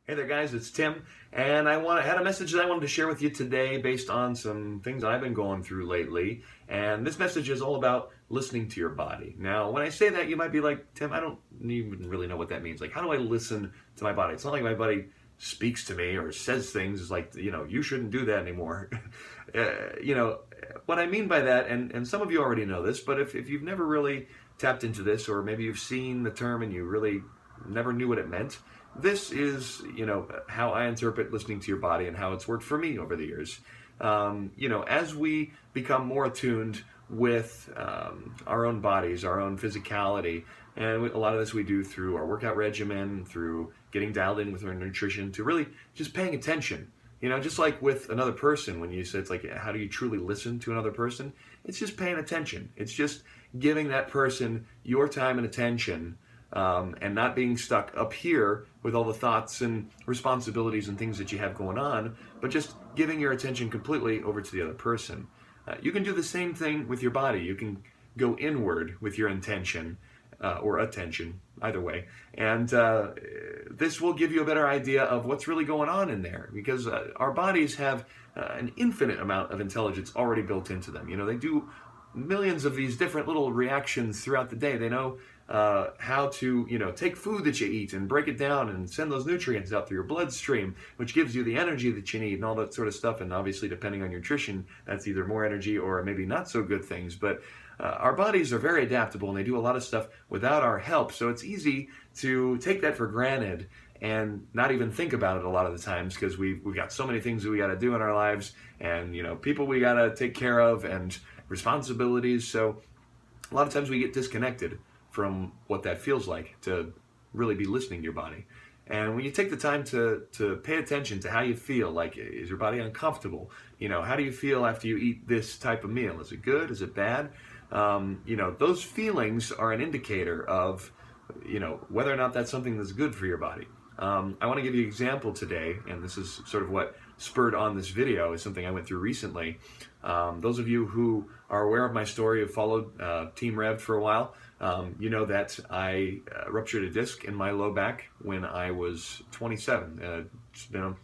Hey there, guys. It's Tim, and had a message that I wanted to share with you today based on some things that I've been going through lately. And this message is all about listening to your body. Now, when I say that, you might be like, Tim, I don't even really know what that means. Like, how do I listen to my body? It's not like my body speaks to me or says things. It's like, you shouldn't do that anymore. What I mean by that, and some of you already know this, but if you've never really tapped into this, or maybe you've seen the term and you really never knew what it meant, this is, how I interpret listening to your body and how it's worked for me over the years. As we become more attuned with our own bodies, our own physicality, and a lot of this we do through our workout regimen, through getting dialed in with our nutrition, to really just paying attention. Just like with another person, when you say it's like, how do you truly listen to another person? It's just paying attention. It's just giving that person your time and attention, and not being stuck up here with all the thoughts and responsibilities and things that you have going on, but just giving your attention completely over to the other person. You can do the same thing with your body. You can go inward with your intention, or attention, either way. And this will give you a better idea of what's really going on in there, because our bodies have an infinite amount of intelligence already built into them. They do millions of these different little reactions throughout the day. They know how to, take food that you eat and break it down and send those nutrients out through your bloodstream, which gives you the energy that you need and all that sort of stuff. And obviously, depending on your nutrition, that's either more energy or maybe not so good things. But our bodies are very adaptable, and they do a lot of stuff without our help. So it's easy to take that for granted and not even think about it a lot of the times, because we've got so many things that we got to do in our lives, and people we got to take care of, and responsibilities. So a lot of times we get disconnected from what that feels like to really be listening to your body. And when you take the time to pay attention to how you feel, like, is your body uncomfortable? How do you feel after you eat this type of meal? Is it good? Is it bad? Those feelings are an indicator of, whether or not that's something that's good for your body. I want to give you an example today, and this is sort of what spurred on this video, is something I went through recently. Those of you who are aware of my story, have followed Team Rev for a while, you know that I ruptured a disc in my low back when I was 27. It's been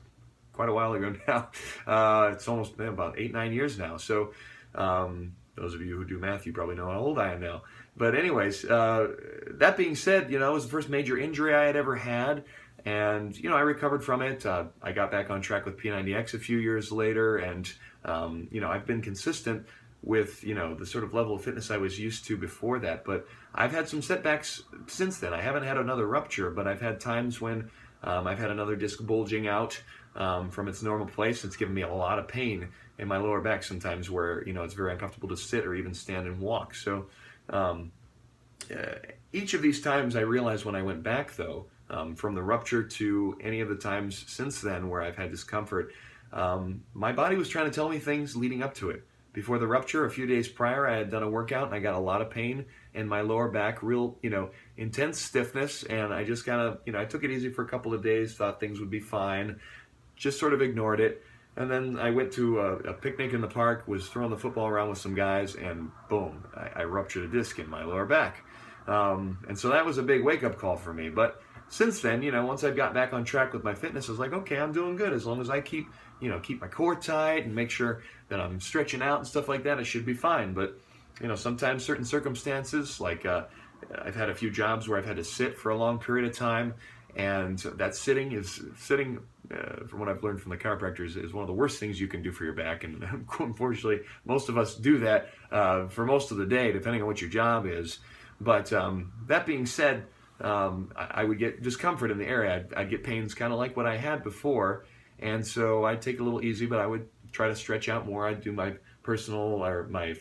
quite a while ago now. It's almost been about 8-9 years now. So those of you who do math, you probably know how old I am now. But anyways, that being said, it was the first major injury I had ever had. And, I recovered from it. I got back on track with P90X a few years later. And, I've been consistent with, the sort of level of fitness I was used to before that. But I've had some setbacks since then. I haven't had another rupture, but I've had times when I've had another disc bulging out from its normal place. It's given me a lot of pain in my lower back sometimes, where, it's very uncomfortable to sit or even stand and walk. So each of these times I realized when I went back, though, from the rupture to any of the times since then where I've had discomfort, my body was trying to tell me things leading up to it. Before the rupture, a few days prior, I had done a workout and I got a lot of pain in my lower back, real, intense stiffness, and I just kind of, I took it easy for a couple of days, thought things would be fine, just sort of ignored it. And then I went to a picnic in the park, was throwing the football around with some guys, and boom, I ruptured a disc in my lower back. And so that was a big wake-up call for me. But since then, once I got back on track with my fitness, I was like, okay, I'm doing good. As long as I keep my core tight and make sure that I'm stretching out and stuff like that, I should be fine. But, sometimes certain circumstances, like I've had a few jobs where I've had to sit for a long period of time, and that sitting, from what I've learned from the chiropractors, is one of the worst things you can do for your back. And unfortunately, most of us do that for most of the day, depending on what your job is. But that being said, I would get discomfort in the area. I'd get pains kind of like what I had before. And so I'd take it a little easy, but I would try to stretch out more. I'd do my personal or my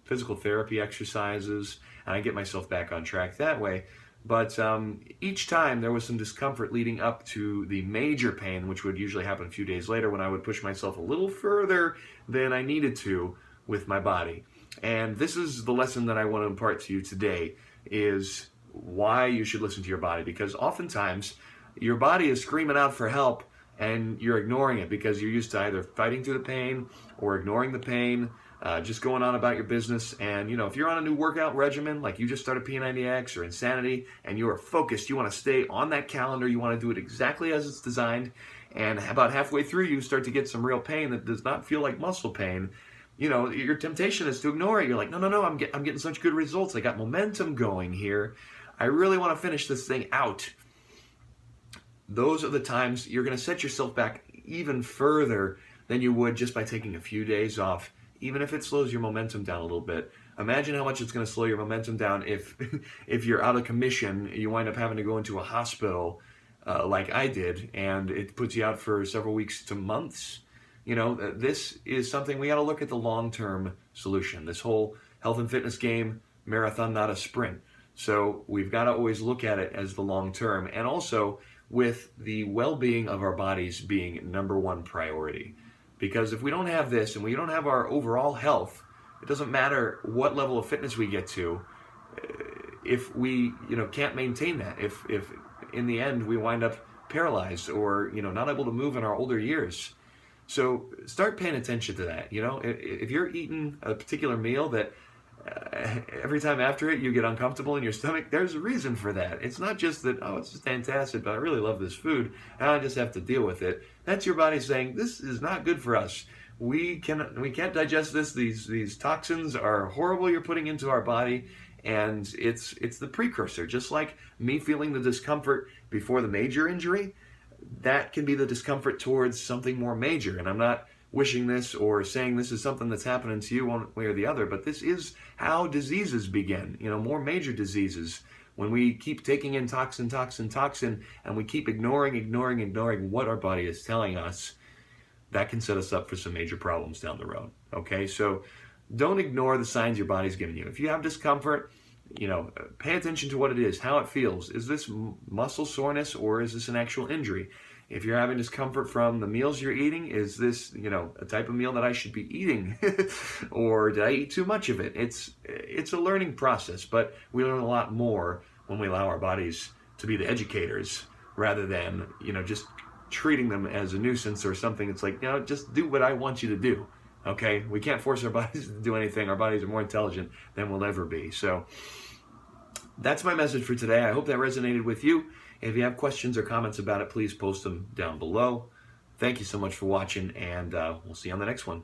physical therapy exercises, and I'd get myself back on track that way. But each time there was some discomfort leading up to the major pain, which would usually happen a few days later, when I would push myself a little further than I needed to with my body. And this is the lesson that I want to impart to you today, is why you should listen to your body. Because oftentimes your body is screaming out for help and you're ignoring it because you're used to either fighting through the pain or ignoring the pain, just going on about your business. And, if you're on a new workout regimen, like you just started P90X or Insanity, and you are focused, you want to stay on that calendar, you want to do it exactly as it's designed, and about halfway through you start to get some real pain that does not feel like muscle pain, your temptation is to ignore it. You're like, no, I'm getting such good results. I got momentum going here. I really want to finish this thing out. Those are the times you're going to set yourself back even further than you would just by taking a few days off, even if it slows your momentum down a little bit. Imagine how much it's going to slow your momentum down if if you're out of commission, you wind up having to go into a hospital like I did, and it puts you out for several weeks to months. This is something we got to look at the long-term solution. This whole health and fitness game, marathon, not a sprint. So we've got to always look at it as the long term, and also with the well-being of our bodies being number one priority. Because if we don't have this and we don't have our overall health, it doesn't matter what level of fitness we get to, if we can't maintain that, if in the end we wind up paralyzed or not able to move in our older years. So start paying attention to that. If you're eating a particular meal that every time after it you get uncomfortable in your stomach, there's a reason for that. It's not just that, oh, it's just fantastic, but I really love this food and I just have to deal with it. That's your body saying, this is not good for us. We can't digest this. These toxins are horrible you're putting into our body, and it's the precursor. Just like me feeling the discomfort before the major injury, that can be the discomfort towards something more major. And I'm not wishing this or saying this is something that's happening to you one way or the other, but this is how diseases begin, more major diseases. When we keep taking in toxin, and we keep ignoring what our body is telling us, that can set us up for some major problems down the road. Okay, so don't ignore the signs your body's giving you. If you have discomfort, pay attention to what it is, how it feels. Is this muscle soreness or is this an actual injury? If you're having discomfort from the meals you're eating, is this, a type of meal that I should be eating? Or did I eat too much of it? It's a learning process, but we learn a lot more when we allow our bodies to be the educators rather than, just treating them as a nuisance or something. It's like, just do what I want you to do. Okay? We can't force our bodies to do anything. Our bodies are more intelligent than we'll ever be. So that's my message for today. I hope that resonated with you. If you have questions or comments about it, please post them down below. Thank you so much for watching, and we'll see you on the next one.